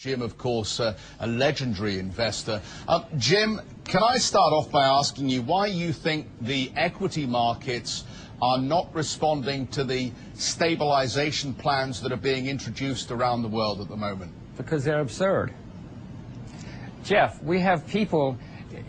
Jim, of course, a legendary investor. Jim, can I start off by asking you why you think the equity markets are not responding to the stabilization plans that are being introduced around the world at the moment? Because they're absurd. Jeff, we have people,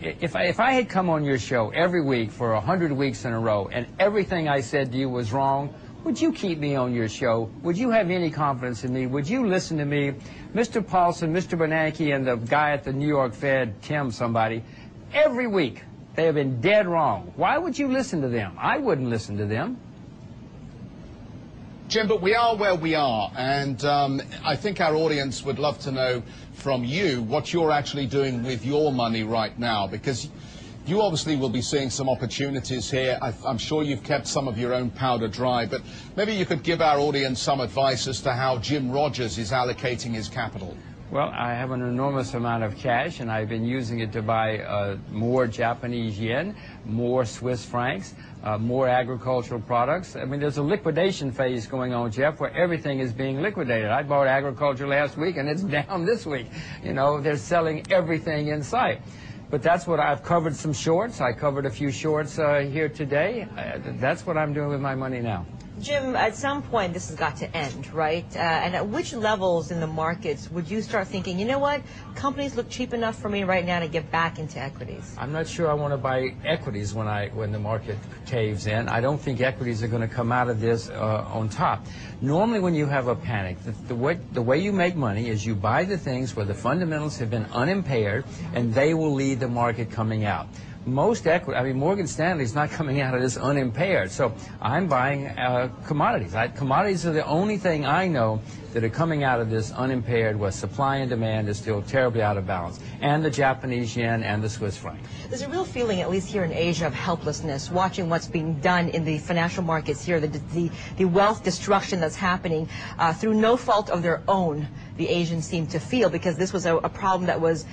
if I had come on your show every week for 100 weeks in a row and everything I said to you was wrong, would you keep me on your show? Would you have any confidence in me? Would you listen to me? Mr. Paulson, Mr. Bernanke, and the guy at the New York Fed, Tim somebody, every week they have been dead wrong. Why would you listen to them? I wouldn't listen to them. Jim, but we are where we are, and I think our audience would love to know from you what you're actually doing with your money right now, because you obviously will be seeing some opportunities here. I'm sure you've kept some of your own powder dry, but maybe you could give our audience some advice as to how Jim Rogers is allocating his capital. Well, I have an enormous amount of cash, and I've been using it to buy more Japanese yen, more Swiss francs, more agricultural products. I mean, there's a liquidation phase going on, Jeff, where everything is being liquidated. I bought agriculture last week, and it's down this week. You know, they're selling everything in sight. But that's what I've covered. Some shorts. I covered a few shorts here today. That's what I'm doing with my money now. Jim, at some point this has got to end, right? And at which levels in the markets would you start thinking, you know what, companies look cheap enough for me right now to get back into equities? I'm not sure I want to buy equities when the market caves in. I don't think equities are going to come out of this on top. Normally when you have a panic, the way you make money is you buy the things where the fundamentals have been unimpaired, and they will lead the market coming out. Most equity, I mean, Morgan Stanley's not coming out of this unimpaired, so I'm buying commodities. Commodities are the only thing I know that are coming out of this unimpaired, where supply and demand is still terribly out of balance, and the Japanese yen and the Swiss franc. There's a real feeling, at least here in Asia, of helplessness, watching what's being done in the financial markets here, the wealth destruction that's happening through no fault of their own, the Asians seem to feel, because this was a problem that was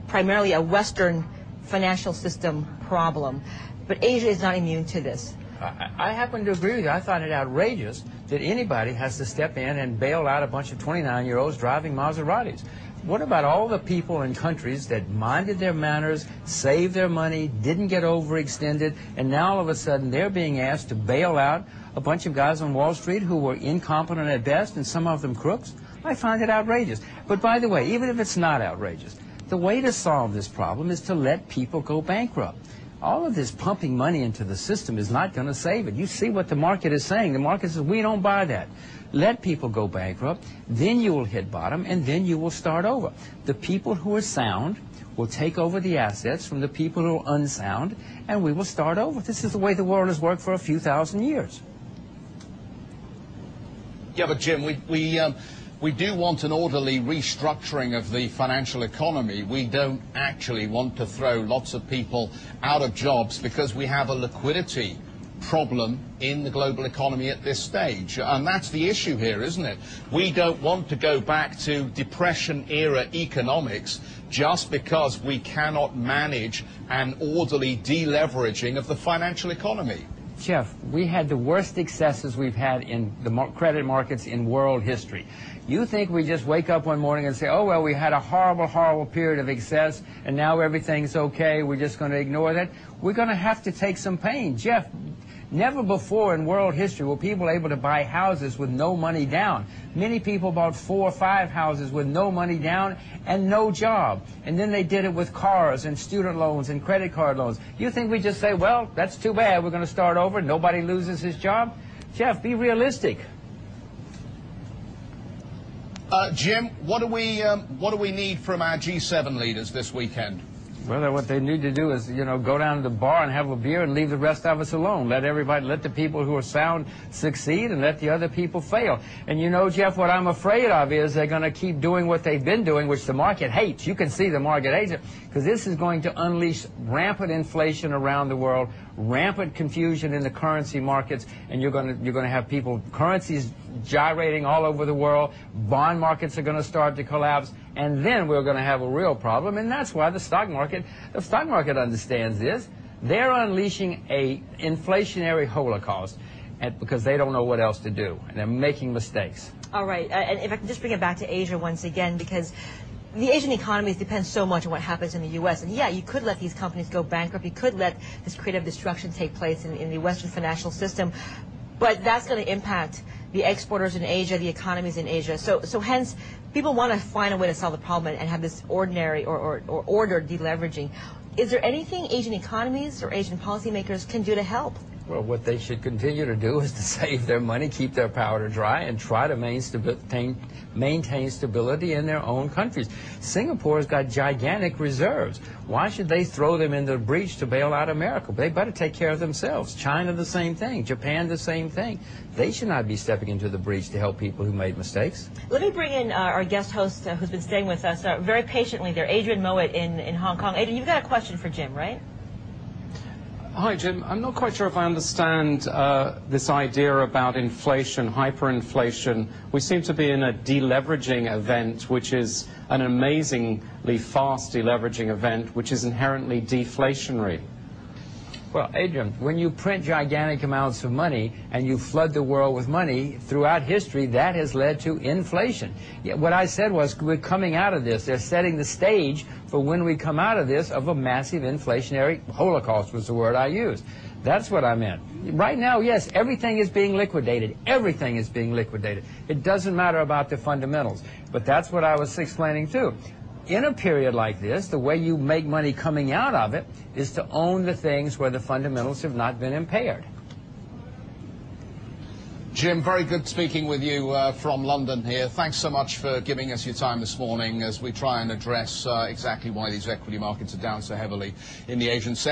primarily a Western financial system problem. But Asia is not immune to this. I happen to agree with you. I find it outrageous that anybody has to step in and bail out a bunch of 29-year-olds driving Maseratis. What about all the people in countries that minded their manners, saved their money, didn't get overextended, and now all of a sudden they're being asked to bail out a bunch of guys on Wall Street who were incompetent at best, and some of them crooks? I find it outrageous. But by the way, even if it's not outrageous, the way to solve this problem is to let people go bankrupt. All of this pumping money into the system is not going to save it. You see what the market is saying. The market says, we don't buy that. Let people go bankrupt, then you will hit bottom, and then you will start over. The people who are sound will take over the assets from the people who are unsound, and we will start over. This is the way the world has worked for a few thousand years. Yeah, but Jim, we do want an orderly restructuring of the financial economy. We don't actually want to throw lots of people out of jobs because we have a liquidity problem in the global economy at this stage. And that's the issue here, isn't it? We don't want to go back to Depression-era economics just because we cannot manage an orderly deleveraging of the financial economy. Jeff, we had the worst excesses we've had in the credit markets in world history. You think we just wake up one morning and say, oh, well, we had a horrible, horrible period of excess, and now everything's okay, we're just going to ignore that? We're going to have to take some pain. Jeff, never before in world history were people able to buy houses with no money down. Many people bought 4 or 5 houses with no money down and no job. And then they did it with cars and student loans and credit card loans. You think we just say, well, that's too bad, we're going to start over, nobody loses his job? Jeff, be realistic. Jim, what do we need from our G7 leaders this weekend? Well, what they need to do is, you know, go down to the bar and have a beer and leave the rest of us alone. Let the people who are sound succeed and let the other people fail. And you know, Jeff, what I'm afraid of is they're going to keep doing what they've been doing, which the market hates. You can see the market hates it, because this is going to unleash rampant inflation around the world, rampant confusion in the currency markets, and you're going to have currencies gyrating all over the world. Bond markets are going to start to collapse, and then we're going to have a real problem. And that's why the stock market understands this. They're unleashing a inflationary holocaust. because they don't know what else to do, and they're making mistakes. All right, and if I can just bring it back to Asia once again, because the Asian economies depend so much on what happens in the U.S. And yeah, you could let these companies go bankrupt. You could let this creative destruction take place in the Western financial system. But that's going to impact the exporters in Asia, the economies in Asia. So hence, people want to find a way to solve the problem and have this ordinary or ordered deleveraging. Is there anything Asian economies or Asian policymakers can do to help? Well, what they should continue to do is to save their money, keep their powder dry, and try to maintain stability in their own countries. Singapore's got gigantic reserves. Why should they throw them in the breach to bail out America? They better take care of themselves. China, the same thing. Japan, the same thing. They should not be stepping into the breach to help people who made mistakes. Let me bring in our guest host who's been staying with us very patiently there, Adrian Mowat in Hong Kong. Adrian, you've got a question for Jim, right? Hi, Jim. I'm not quite sure if I understand this idea about inflation, hyperinflation. We seem to be in a deleveraging event, which is an amazingly fast deleveraging event, which is inherently deflationary. Well, Adrian, when you print gigantic amounts of money and you flood the world with money throughout history, that has led to inflation. Yeah, what I said was we're coming out of this. They're setting the stage for when we come out of this of a massive inflationary holocaust was the word I used. That's what I meant. Right now, yes, everything is being liquidated. Everything is being liquidated. It doesn't matter about the fundamentals. But that's what I was explaining too. In a period like this, the way you make money coming out of it is to own the things where the fundamentals have not been impaired. Jim, very good speaking with you from London here. Thanks so much for giving us your time this morning as we try and address exactly why these equity markets are down so heavily in the Asian sector.